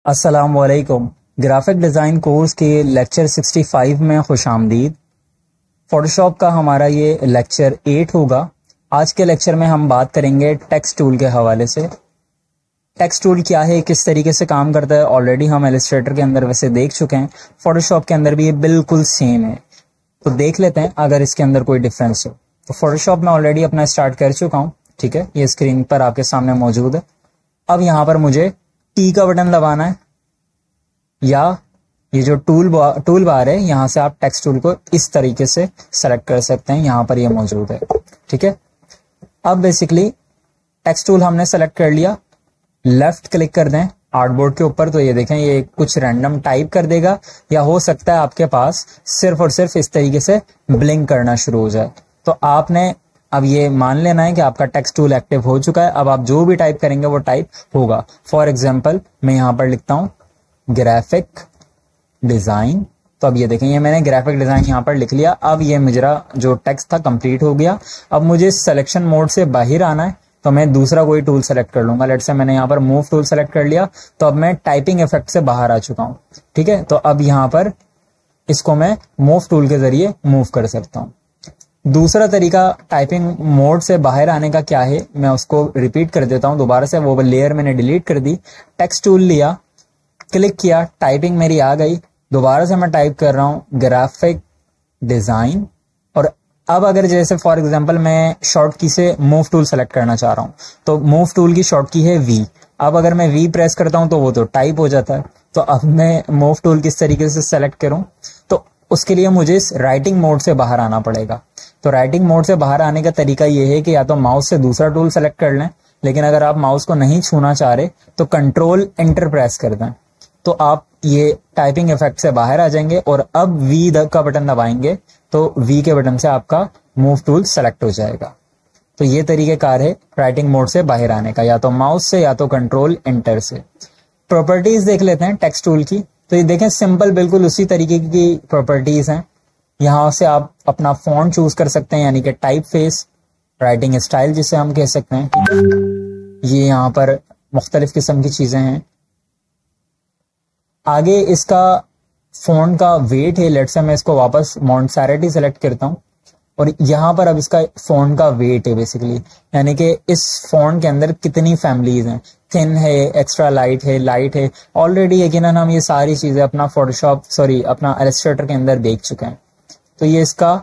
अस्सलामुअलैकुम। Graphic design course के lecture 65 में खुश आमदीद। फोटोशॉप का हमारा ये लेक्चर 8 होगा। आज के लेक्चर में हम बात करेंगे टेक्स्ट टूल के हवाले से। टेक्स्ट टूल क्या है, किस तरीके से काम करता है, ऑलरेडी हम इलस्ट्रेटर के अंदर वैसे देख चुके हैं। फोटोशॉप के अंदर भी ये बिल्कुल सेम है, तो देख लेते हैं अगर इसके अंदर कोई डिफरेंस हो। तो फोटोशॉप में ऑलरेडी अपना स्टार्ट कर चुका हूँ, ठीक है, ये स्क्रीन पर आपके सामने मौजूद है। अब यहाँ पर मुझे टी का बटन दबाना है, या ये जो टूल बार है, यहाँ से आप टेक्स्ट टूल को इस तरीके से सेलेक्ट कर सकते हैं। यहाँ पर ये मौजूद है, ठीक है। अब बेसिकली टेक्स्ट टूल हमने सेलेक्ट कर लिया, लेफ्ट क्लिक कर दें आर्टबोर्ड के ऊपर, तो ये देखें ये कुछ रैंडम टाइप कर देगा, या हो सकता है आपके पास सिर्फ और सिर्फ इस तरीके से ब्लिंक करना शुरू हो जाए। तो आपने अब ये मान लेना है कि आपका टेक्स्ट टूल एक्टिव हो चुका है। अब आप जो भी टाइप करेंगे वो टाइप होगा। फॉर एग्जाम्पल मैं यहाँ पर लिखता हूँ ग्राफिक डिजाइन, तो अब ये देखें ये मैंने ग्राफिक डिजाइन यहाँ पर लिख लिया। अब ये मेरा जो टेक्स्ट था कंप्लीट हो गया। अब मुझे सिलेक्शन मोड से बाहर आना है, तो मैं दूसरा कोई टूल सेलेक्ट कर लूंगा। लेट्स से मैंने यहाँ पर मूव टूल सेलेक्ट कर लिया, तो अब मैं टाइपिंग इफेक्ट से बाहर आ चुका हूँ, ठीक है। तो अब यहाँ पर इसको मैं मूव टूल के जरिए मूव कर सकता हूँ। दूसरा तरीका टाइपिंग मोड से बाहर आने का क्या है, मैं उसको रिपीट कर देता हूँ दोबारा से। वो लेयर मैंने डिलीट कर दी, टेक्स्ट टूल लिया, क्लिक किया, टाइपिंग मेरी आ गई। दोबारा से मैं टाइप कर रहा हूँ ग्राफिक डिजाइन। और अब अगर जैसे फॉर एग्जांपल मैं शॉर्ट की से मूव टूल सेलेक्ट करना चाह रहा हूँ, तो मूव टूल की शॉर्ट की है वी। अब अगर मैं वी प्रेस करता हूँ तो वो तो टाइप हो जाता है। तो अब मैं मूव टूल किस तरीके से सेलेक्ट करूँ, तो उसके लिए मुझे इस राइटिंग मोड से बाहर आना पड़ेगा। तो राइटिंग मोड से बाहर आने का तरीका ये है कि या तो माउस से दूसरा टूल सेलेक्ट कर लें, लेकिन अगर आप माउस को नहीं छूना चाह रहे तो कंट्रोल एंटर प्रेस कर दें, तो आप ये टाइपिंग इफेक्ट से बाहर आ जाएंगे। और अब वी का बटन दबाएंगे तो वी के बटन से आपका मूव टूल सेलेक्ट हो जाएगा। तो ये तरीकेकार है राइटिंग मोड से बाहर आने का, या तो माउस से या तो कंट्रोल एंटर से। प्रॉपर्टीज देख लेते हैं टेक्स्ट टूल की। तो ये देखें सिंपल बिल्कुल उसी तरीके की प्रॉपर्टीज हैं। यहाँ से आप अपना फॉन्ट चूज कर सकते हैं, यानी कि टाइप फेस, राइटिंग स्टाइल जिसे हम कह सकते हैं, ठीक है। ये यहाँ पर मुख्तलिफ किस्म की चीजें हैं। आगे इसका फॉन्ट का वेट है। लेट्स से मैं इसको वापस मॉन्टसेरेटी सेलेक्ट करता हूँ, और यहाँ पर अब इसका फॉन्ट का वेट है बेसिकली, यानी कि इस फॉन्ट के अंदर कितनी फैमिलीज हैं, थिन है, एक्स्ट्रा लाइट है, लाइट है। ऑलरेडी यकीनन हम ये सारी चीजें अपना अपना इलस्ट्रेटर के अंदर देख चुके हैं। तो ये इसका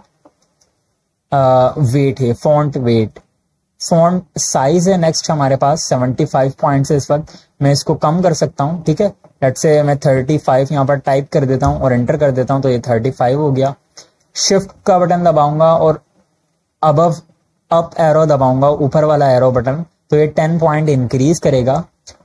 वेट है, फॉन्ट वेट। फॉन्ट साइज है नेक्स्ट हमारे पास 75 पॉइंट्स है इस वक्त। मैं इसको कम कर सकता हूँ, ठीक है। लेट्स से मैं 35 यहाँ पर टाइप कर देता हूँ और एंटर कर देता हूँ, तो ये 35 हो गया। शिफ्ट का बटन दबाऊंगा और अबव अप एरो दबाऊंगा, ऊपर वाला एरो बटन, तो ये 10 पॉइंट इंक्रीज करेगा।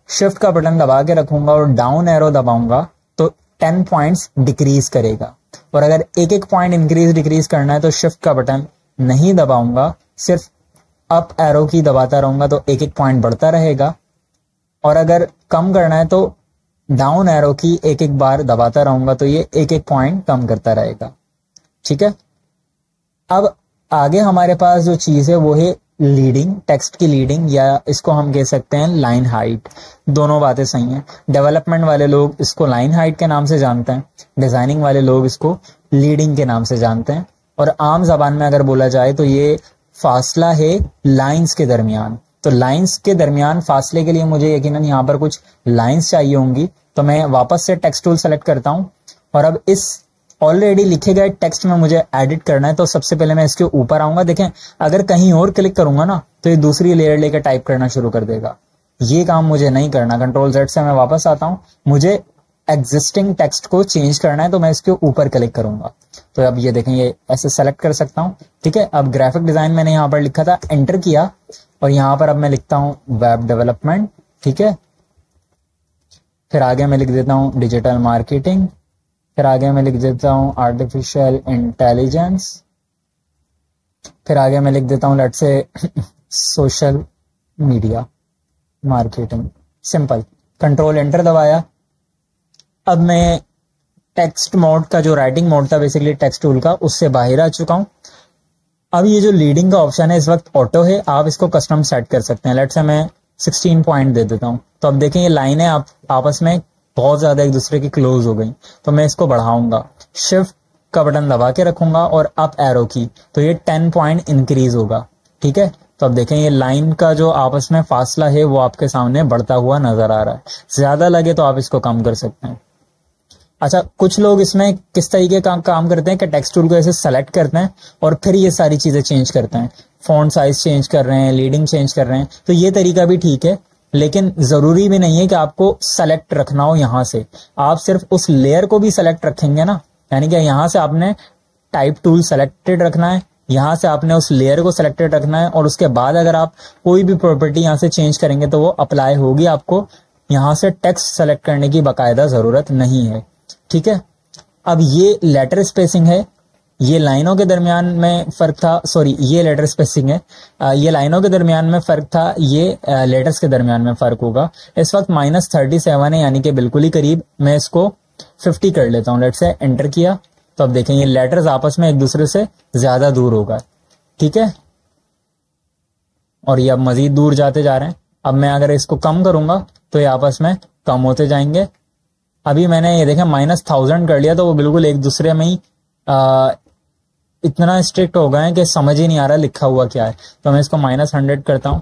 शिफ्ट का बटन दबा के रखूंगा और डाउन एरो दबाऊंगा तो 10 पॉइंट्स डिक्रीज करेगा। और अगर एक एक पॉइंट इंक्रीज डिक्रीज करना है तो शिफ्ट का बटन नहीं दबाऊंगा, सिर्फ अप एरो की दबाता रहूंगा, तो एक एक पॉइंट बढ़ता रहेगा। और अगर कम करना है तो डाउन एरो की एक एक बार दबाता रहूंगा, तो ये एक एक पॉइंट कम करता रहेगा, ठीक है। अब आगे हमारे पास जो चीज है वो है लीडिंग, टेक्स्ट की लीडिंग, या इसको हम कह सकते हैं लाइन हाइट। दोनों बातें सही हैं। डेवलपमेंट वाले लोग इसको लाइन हाइट के नाम से जानते हैं, डिजाइनिंग वाले लोग इसको लीडिंग के नाम से जानते हैं। और आम जबान में अगर बोला जाए तो ये फासला है लाइंस के दरमियान। तो लाइंस के दरमियान फासले के लिए मुझे यकीनन यहाँ पर कुछ लाइंस चाहिए होंगी, तो मैं वापस से टेक्स्ट टूल सेलेक्ट करता हूँ। और अब इस ऑलरेडी लिखे गए टेक्स्ट में मुझे एडिट करना है, तो सबसे पहले मैं इसके ऊपर आऊंगा। देखें अगर कहीं और क्लिक करूंगा ना तो ये दूसरी लेयर लेकर टाइप करना शुरू कर देगा। ये काम मुझे नहीं करना। कंट्रोल Z से मैं वापस आता हूँ, मुझे एग्जिस्टिंग टेक्स्ट को चेंज करना है, तो मैं इसके ऊपर क्लिक करूंगा। तो अब ये देखें ये ऐसे सेलेक्ट कर सकता हूँ, ठीक है। अब ग्राफिक डिजाइन मैंने यहाँ पर लिखा था, एंटर किया, और यहाँ पर अब मैं लिखता हूँ वेब डेवलपमेंट, ठीक है। फिर आगे मैं लिख देता हूँ डिजिटल मार्केटिंग, फिर आगे मैं लिख देता हूँ आर्टिफिशियल इंटेलिजेंस, फिर आगे मैं लिख देता हूँ let's say social media marketing. Simple, control enter दबाया। अब मैं टेक्स्ट मोड का जो राइटिंग मोड था बेसिकली टेक्स्ट टूल का, उससे बाहर आ चुका हूँ। अब ये जो लीडिंग का ऑप्शन है इस वक्त ऑटो है, आप इसको कस्टम सेट कर सकते हैं। लेट्स से मैं 16 पॉइंट दे देता हूँ, तो अब देखें ये लाइनें आप आपस में बहुत ज्यादा एक दूसरे की क्लोज हो गई, तो मैं इसको बढ़ाऊंगा, शिफ्ट का बटन दबा के रखूंगा और अप एरो की, तो ये 10 पॉइंट इंक्रीज होगा। ठीक है, तो अब देखें ये लाइन का जो आपस में फासला है वो आपके सामने बढ़ता हुआ नजर आ रहा है। ज्यादा लगे तो आप इसको कम कर सकते हैं। अच्छा, कुछ लोग इसमें किस तरीके का काम करते हैं कि टेक्स्ट टूल को ऐसे सेलेक्ट करते हैं और फिर ये सारी चीजें चेंज करते हैं, फॉन्ट साइज चेंज कर रहे हैं, लीडिंग चेंज कर रहे हैं, तो ये तरीका भी ठीक है, लेकिन जरूरी भी नहीं है कि आपको सेलेक्ट रखना हो। यहां से आप सिर्फ उस लेयर को भी सेलेक्ट रखेंगे ना, यानी कि यहां से आपने टाइप टूल सेलेक्टेड रखना है, यहां से आपने उस लेयर को सिलेक्टेड रखना है, और उसके बाद अगर आप कोई भी प्रॉपर्टी यहां से चेंज करेंगे तो वो अप्लाई होगी। आपको यहां से टेक्स्ट सेलेक्ट करने की बाकायदा जरूरत नहीं है। ठीक है, अब ये लेटर स्पेसिंग है, ये लाइनों के दरमियान में फर्क था, सॉरी ये लेटर स्पेसिंग है, ये लाइनों के दरमियान में फर्क था, ये लेटर्स के दरमियान में फर्क होगा। इस वक्त -37 है, यानी कि बिल्कुल ही करीब। मैं इसको 50 कर लेता हूं, लेट से एंटर किया, तो अब देखें ये लेटर्स आपस में एक दूसरे से ज्यादा दूर होगा। ठीक है, और ये अब मजीद दूर जाते जा रहे हैं। अब मैं अगर इसको कम करूंगा तो ये आपस में कम होते जाएंगे। अभी मैंने ये देखें -1000 कर लिया, तो वो बिल्कुल एक दूसरे में ही इतना स्ट्रिक्ट हो गए हैं कि समझ ही नहीं आ रहा लिखा हुआ क्या है। तो मैं इसको -100 करता हूं,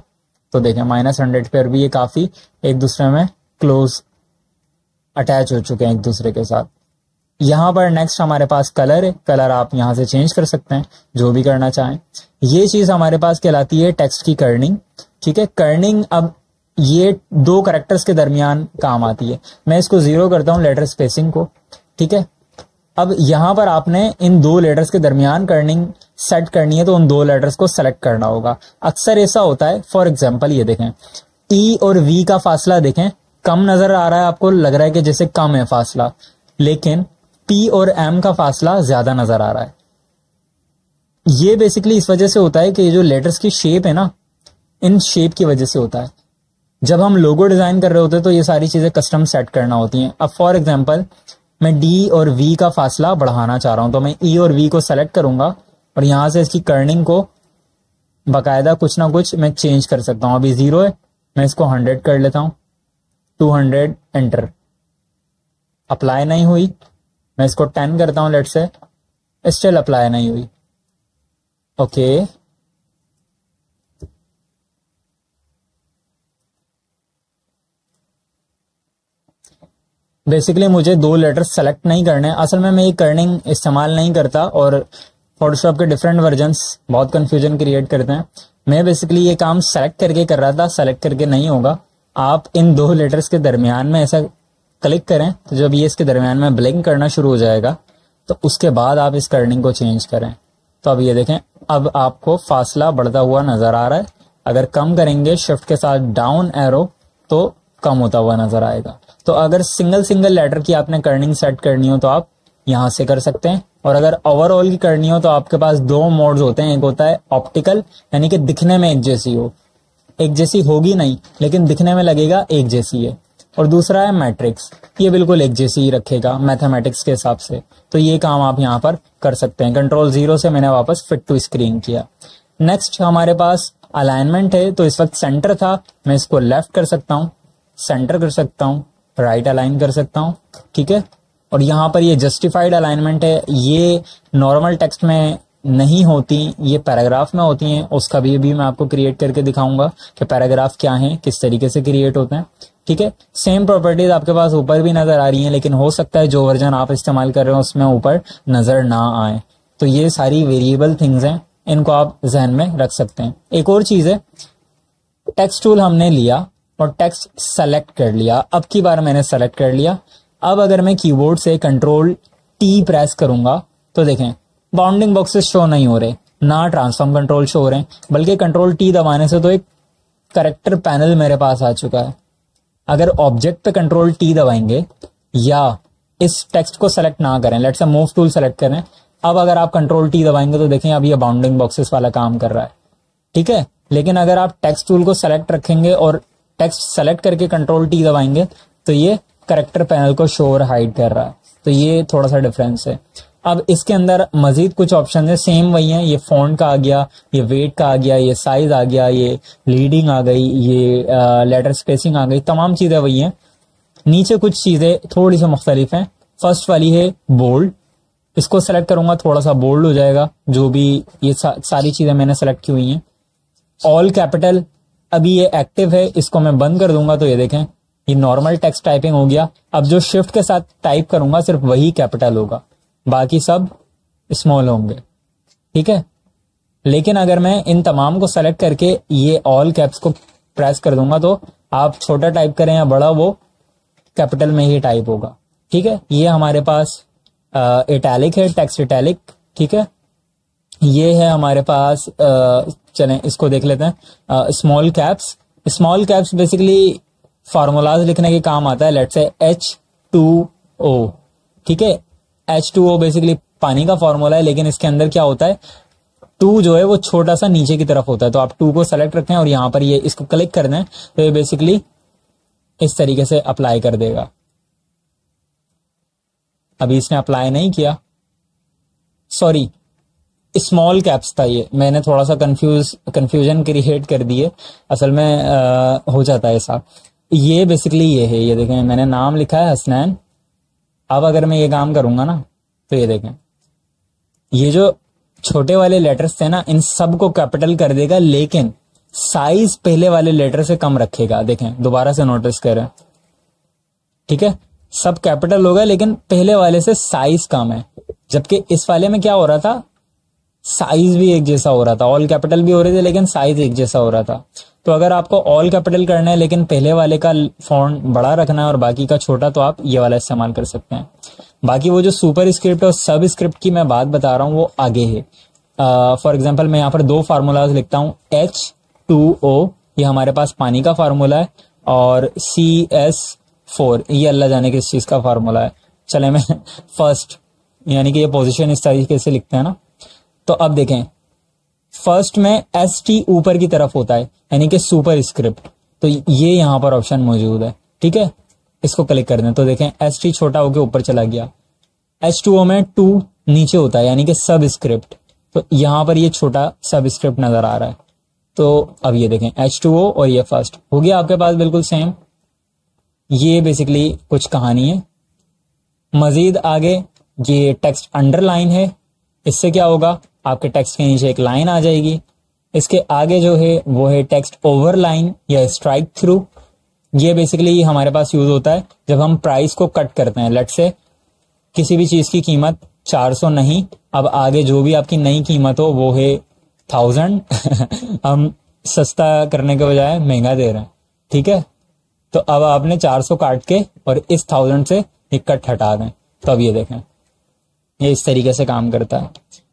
तो देखें -100 पर भी ये काफी एक दूसरे में क्लोज अटैच हो चुके हैं एक दूसरे के साथ। यहां पर नेक्स्ट हमारे पास कलर है, कलर आप यहां से चेंज कर सकते हैं जो भी करना चाहें। ये चीज हमारे पास कहलाती है टेक्स्ट की कर्निंग। ठीक है, कर्निंग अब ये 2 कैरेक्टर्स के दरमियान काम आती है। मैं इसको 0 करता हूं, लेटर स्पेसिंग को। ठीक है, अब यहां पर आपने इन 2 लेटर्स के दरमियान कर्निंग सेट करनी है, तो उन 2 लेटर्स को सेलेक्ट करना होगा। अक्सर ऐसा होता है, फॉर एग्जाम्पल ये देखें, ई और वी का फासला देखें कम नजर आ रहा है, आपको लग रहा है कि जैसे कम है फासला, लेकिन पी और एम का फासला ज्यादा नजर आ रहा है। ये बेसिकली इस वजह से होता है कि ये जो लेटर्स की शेप है ना, इन शेप की वजह से होता है। जब हम लोगो डिजाइन कर रहे होते हैं तो ये सारी चीजें कस्टम सेट करना होती हैं। अब फॉर एग्जांपल मैं डी और वी का फासला बढ़ाना चाह रहा हूं, तो मैं ई और वी को सेलेक्ट करूंगा और यहां से इसकी कर्निंग को बाकायदा कुछ ना कुछ मैं चेंज कर सकता हूं। अभी 0 है, मैं इसको 100 कर लेता हूं, 200 एंटर, अप्लाई नहीं हुई। मैं इसको 10 करता हूं, लेट से, स्टिल अप्लाई नहीं हुई। ओके, बेसिकली मुझे 2 लेटर्स सेलेक्ट नहीं करने। असल में मैं ये कर्निंग इस्तेमाल नहीं करता और फोटोशॉप के डिफरेंट वर्जन्स बहुत कंफ्यूजन क्रिएट करते हैं। मैं बेसिकली ये काम सेलेक्ट करके कर रहा था, सेलेक्ट करके नहीं होगा। आप इन 2 लेटर्स के दरमियान में ऐसा क्लिक करें, तो जब ये इसके दरमियान में ब्लिंक करना शुरू हो जाएगा तो उसके बाद आप इस कर्निंग को चेंज करें। तो अब ये देखें, अब आपको फासला बढ़ता हुआ नजर आ रहा है। अगर कम करेंगे शिफ्ट के साथ डाउन एरो तो कम होता हुआ नजर आएगा। तो अगर सिंगल लेटर की आपने कर्निंग सेट करनी हो तो आप यहां से कर सकते हैं, और अगर ओवरऑल की करनी हो तो आपके पास 2 मोड्स होते हैं। एक होता है ऑप्टिकल, यानी कि दिखने में एक जैसी हो, एक जैसी होगी नहीं लेकिन दिखने में लगेगा एक जैसी है, और दूसरा है मैट्रिक्स, ये बिल्कुल एक जैसी ही रखेगा मैथमेटिक्स के हिसाब से। तो ये काम आप यहाँ पर कर सकते हैं। कंट्रोल 0 से मैंने वापस फिट टू स्क्रीन किया। नेक्स्ट हमारे पास अलाइनमेंट है, तो इस वक्त सेंटर था, मैं इसको लेफ्ट कर सकता हूँ, सेंटर कर सकता हूँ, राइट अलाइन कर सकता हूँ। ठीक है, और यहाँ पर ये जस्टिफाइड अलाइनमेंट है, ये नॉर्मल टेक्स्ट में नहीं होती, ये पैराग्राफ में होती हैं। उसका भी मैं आपको क्रिएट करके दिखाऊंगा कि पैराग्राफ क्या है, किस तरीके से क्रिएट होते हैं। ठीक है, सेम प्रॉपर्टीज आपके पास ऊपर भी नजर आ रही हैं, लेकिन हो सकता है जो वर्जन आप इस्तेमाल कर रहे हो उसमें ऊपर नजर ना आए। तो ये सारी वेरिएबल थिंग्स हैं, इनको आप जहन में रख सकते हैं। एक और चीज है, टेक्स्ट टूल हमने लिया और टेक्स्ट सेलेक्ट कर लिया। अब की बार मैंने सेलेक्ट कर लिया। अब अगर मैं कीबोर्ड से कंट्रोल टी प्रेस करूंगा तो देखें बाउंडिंग बॉक्सेस शो नहीं हो रहे, ना ट्रांसफॉर्म कंट्रोल शो हो रहे हैं, बल्कि कंट्रोल टी दबाने से तो एक करेक्टर पैनल मेरे पास आ चुका है। अगर ऑब्जेक्ट पे कंट्रोल टी दबाएंगे या इस टेक्स्ट को सेलेक्ट ना करें, let's say move tool select करें, अब अगर आप कंट्रोल टी दबाएंगे तो देखें अब ये बाउंडिंग बॉक्सेस वाला काम कर रहा है। ठीक है, लेकिन अगर आप टेक्स्ट टूल को सेलेक्ट रखेंगे और टेक्स्ट सेलेक्ट करके कंट्रोल टी दबाएंगे तो ये करेक्टर पैनल को शो और हाइड कर रहा है। तो ये थोड़ा सा डिफरेंस है। अब इसके अंदर मजीद कुछ ऑप्शन है, सेम वही है। ये फॉन्ट का आ गया, ये वेट का आ गया, ये साइज आ गया, ये लीडिंग आ गई, ये लेटर स्पेसिंग आ गई, तमाम चीजें वही हैं। नीचे कुछ चीजें थोड़ी सी मुख्तलिफ हैं। फर्स्ट वाली है बोल्ड, इसको सेलेक्ट करूंगा थोड़ा सा बोल्ड हो जाएगा। जो भी ये सारी चीजें मैंने सेलेक्ट की हुई हैं। ऑल कैपिटल, अभी ये एक्टिव है, इसको मैं बंद कर दूंगा तो ये देखें ये नॉर्मल टेक्स्ट टाइपिंग हो गया। अब जो शिफ्ट के साथ टाइप करूंगा सिर्फ वही कैपिटल होगा, बाकी सब स्मॉल होंगे, ठीक है। लेकिन अगर मैं इन तमाम को सेलेक्ट करके ये ऑल कैप्स को प्रेस कर दूंगा तो आप छोटा टाइप करें या बड़ा, वो कैपिटल में ही टाइप होगा, ठीक है। ये हमारे पास इटैलिक है, टेक्स्ट इटैलिक, ठीक है। ये है हमारे पास चलें इसको देख लेते हैं, small caps. Small caps basically formulas लिखने के काम आता है। लेट्स से H2O, ठीक है। H2O बेसिकली पानी का फार्मूला है, लेकिन इसके अंदर क्या होता है, 2 जो है वो छोटा सा नीचे की तरफ होता है। तो आप 2 को सेलेक्ट रखें और यहां पर ये इसको क्लिक कर दें तो ये बेसिकली इस तरीके से अप्लाई कर देगा। अभी इसने अप्लाई नहीं किया, सॉरी, स्मॉल कैप्स था ये, मैंने थोड़ा सा कंफ्यूजन क्रिएट कर दिए। असल में हो जाता है ऐसा। ये बेसिकली ये है, ये देखें मैंने नाम लिखा है हसनैन। अब अगर मैं ये काम करूंगा ना तो ये देखें ये जो छोटे वाले लेटर्स थे ना इन सब को कैपिटल कर देगा, लेकिन साइज पहले वाले लेटर से कम रखेगा। देखें दोबारा से नोटिस करें, ठीक है, सब कैपिटल होगा लेकिन पहले वाले से साइज कम है। जबकि इस वाले में क्या हो रहा था, साइज भी एक जैसा हो रहा था, ऑल कैपिटल भी हो रहे थे लेकिन साइज एक जैसा हो रहा था। तो अगर आपको ऑल कैपिटल करना है लेकिन पहले वाले का फॉन्ट बड़ा रखना है और बाकी का छोटा, तो आप ये वाला इस्तेमाल कर सकते हैं। बाकी वो जो सुपर स्क्रिप्ट और सब स्क्रिप्ट की मैं बात बता रहा हूँ वो आगे है। फॉर एग्जाम्पल मैं यहाँ पर 2 फार्मूलाज लिखता हूँ। H2O ये हमारे पास पानी का फार्मूला है, और CS4 ये अल्लाह जाने किस चीज का फार्मूला है। चले मैं फर्स्ट, यानी कि ये पोजीशन इस तरीके से लिखते हैं ना। तो अब देखें फर्स्ट में ST ऊपर की तरफ होता है, यानी कि सुपर स्क्रिप्ट। तो ये यहां पर ऑप्शन मौजूद है, ठीक है। इसको क्लिक कर दें तो देखें ST छोटा होकर ऊपर चला गया। H2O में 2 नीचे होता है, यानी कि सब स्क्रिप्ट। तो यहां पर ये छोटा सब स्क्रिप्ट नजर आ रहा है। तो अब ये देखें H2O और ये फर्स्ट हो गया आपके पास बिल्कुल सेम। ये बेसिकली कुछ कहानी है। मजीद आगे ये टेक्स्ट अंडरलाइन है, इससे क्या होगा, आपके टेक्स्ट के नीचे एक लाइन आ जाएगी। इसके आगे जो है वो है टेक्स्ट ओवरलाइन या स्ट्राइक थ्रू। ये बेसिकली हमारे पास यूज होता है जब हम प्राइस को कट करते हैं। लेट्स से किसी भी चीज की कीमत 400 नहीं, अब आगे जो भी आपकी नई कीमत हो वो है 1000 हम सस्ता करने के बजाय महंगा दे रहे हैं, ठीक है। तो अब आपने 400 काट के और इस 1000 से एक कट हटा दें। तो अब ये देखें ये इस तरीके से काम करता है।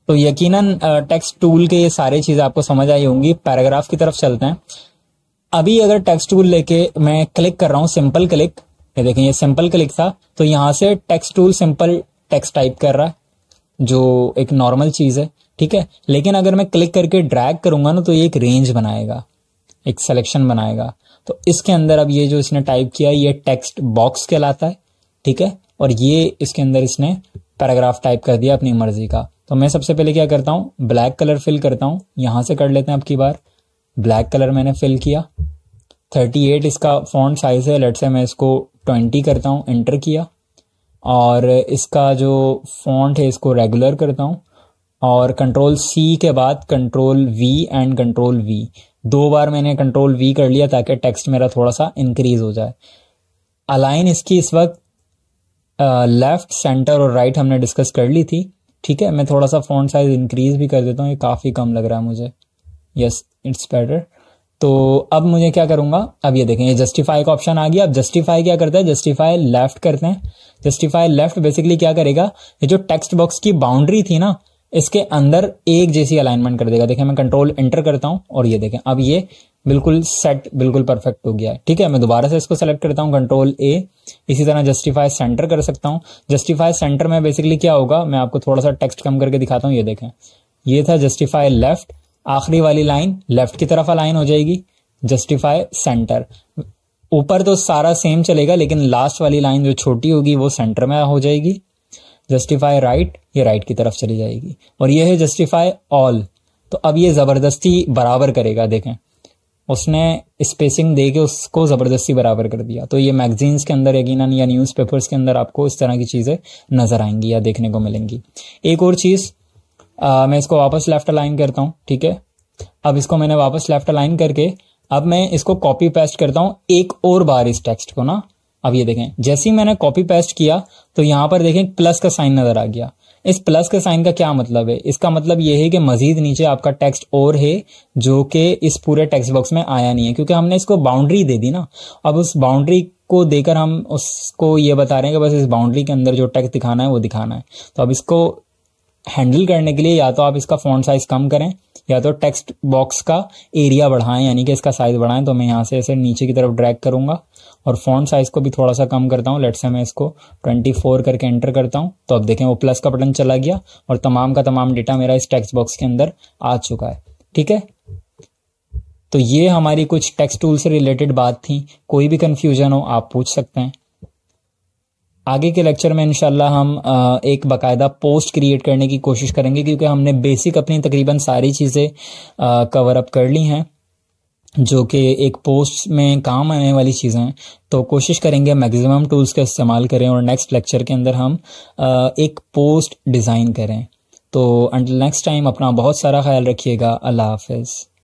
तो यकीनन टेक्स्ट टूल के ये सारी चीजें आपको समझ आई होंगी। पैराग्राफ की तरफ चलते हैं। अभी अगर टेक्स्ट टूल लेके मैं क्लिक कर रहा हूं, सिंपल क्लिक, ये देखें ये सिंपल क्लिक था, तो यहां से text tool simple text type कर रहा है, जो एक नॉर्मल चीज है, ठीक है। लेकिन अगर मैं क्लिक करके ड्रैग करूंगा ना तो ये एक रेंज बनाएगा, एक सिलेक्शन बनाएगा। तो इसके अंदर अब ये जो इसने टाइप किया ये टेक्स्ट बॉक्स कहलाता है, ठीक है। और ये इसके अंदर इसने पैराग्राफ टाइप कर दिया अपनी मर्जी का। तो मैं सबसे पहले क्या करता हूँ, ब्लैक कलर फिल करता हूँ। यहां से कर लेते हैं अब की बार। ब्लैक कलर मैंने फिल किया। 38 इसका फॉन्ट साइज है। लेट्स से मैं इसको 20 करता हूँ, एंटर किया। और इसका जो फॉन्ट है इसको रेगुलर करता हूँ और कंट्रोल C के बाद control V and control V 2 बार मैंने कंट्रोल V कर लिया ताकि टेक्स्ट मेरा थोड़ा सा इंक्रीज हो जाए। अलाइन इसकी इस वक्त लेफ्ट, सेंटर और राइट हमने डिस्कस कर ली थी, ठीक है। मैं थोड़ा सा फॉन्ट साइज इंक्रीज भी कर देता हूँ, ये काफी कम लग रहा है मुझे। Yes it's better. तो अब मुझे क्या करूंगा, अब ये देखें ये जस्टिफाई का ऑप्शन आ गया। अब जस्टिफाई क्या करता है, जस्टिफाई लेफ्ट करते हैं। जस्टिफाई लेफ्ट बेसिकली क्या करेगा, ये जो टेक्स्ट बॉक्स की बाउंड्री थी ना इसके अंदर एक जैसी अलाइनमेंट कर देगा। देखें मैं कंट्रोल एंटर करता हूं और ये देखें अब ये बिल्कुल सेट, बिल्कुल परफेक्ट हो गया है, ठीक है। मैं दोबारा से इसको सेलेक्ट करता हूं कंट्रोल A। इसी तरह जस्टिफाई सेंटर कर सकता हूं। जस्टिफाई सेंटर में बेसिकली क्या होगा, मैं आपको थोड़ा सा टेक्स्ट कम करके दिखाता हूं। ये देखें ये था जस्टिफाई लेफ्ट, आखिरी वाली लाइन लेफ्ट की तरफ अलाइन हो जाएगी। जस्टिफाई सेंटर, ऊपर तो सारा सेम चलेगा लेकिन लास्ट वाली लाइन जो छोटी होगी वो सेंटर में हो जाएगी। जस्टिफाई राइट, ये राइट की तरफ चली जाएगी। और ये है जस्टिफाई ऑल। तो अब ये जबरदस्ती बराबर करेगा। देखें उसने स्पेसिंग दे के उसको ज़बरदस्ती बराबर कर दिया। तो ये मैगजीन्स के अंदर यकीनन या न्यूज़पेपर्स के अंदर आपको इस तरह की चीज़ें नज़र आएंगी या देखने को मिलेंगी। एक और चीज़, मैं इसको वापस लेफ्ट अलाइन करता हूँ, ठीक है। अब इसको मैंने वापस लेफ्ट अलाइन करके अब मैं इसको कॉपी पेस्ट करता हूँ एक और बार इस टेक्स्ट को ना। अब ये देखें, जैसे ही मैंने कॉपी पेस्ट किया तो यहाँ पर देखें प्लस का साइन नजर आ गया। इस प्लस के साइन का क्या मतलब है? इसका मतलब ये है कि मजीद नीचे आपका टेक्स्ट और है जो कि इस पूरे टेक्स्ट बॉक्स में आया नहीं है, क्योंकि हमने इसको बाउंड्री दे दी ना। अब उस बाउंड्री को देकर हम उसको ये बता रहे हैं कि बस इस बाउंड्री के अंदर जो टेक्स्ट दिखाना है वो दिखाना है। तो अब इसको हैंडल करने के लिए या तो आप इसका फॉन्ट साइज कम करें या तो टेक्स्ट बॉक्स का एरिया बढ़ाएं, यानी कि इसका साइज बढ़ाएं। तो मैं यहाँ से ऐसे नीचे की तरफ ड्रैग करूंगा और फॉन्ट साइज को भी थोड़ा सा कम करता हूँ। लेट्स से मैं इसको 24 करके एंटर करता हूँ। तो अब देखें वो प्लस का बटन चला गया और तमाम का तमाम डेटा मेरा इस टेक्स्ट बॉक्स के अंदर आ चुका है, ठीक है। तो ये हमारी कुछ टेक्स्ट टूल से रिलेटेड बात थी। कोई भी कंफ्यूजन हो आप पूछ सकते हैं। आगे के लेक्चर में इंशाल्लाह हम एक बाकायदा पोस्ट क्रिएट करने की कोशिश करेंगे, क्योंकि हमने बेसिक अपनी तकरीबन सारी चीज़ें कवर अप कर ली हैं जो कि एक पोस्ट में काम आने वाली चीज़ें हैं। तो कोशिश करेंगे मैक्सिमम टूल्स का इस्तेमाल करें और नेक्स्ट लेक्चर के अंदर हम एक पोस्ट डिज़ाइन करें। तो अंटिल नेक्स्ट टाइम अपना बहुत सारा ख्याल रखिएगा। अल्लाह हाफिज़।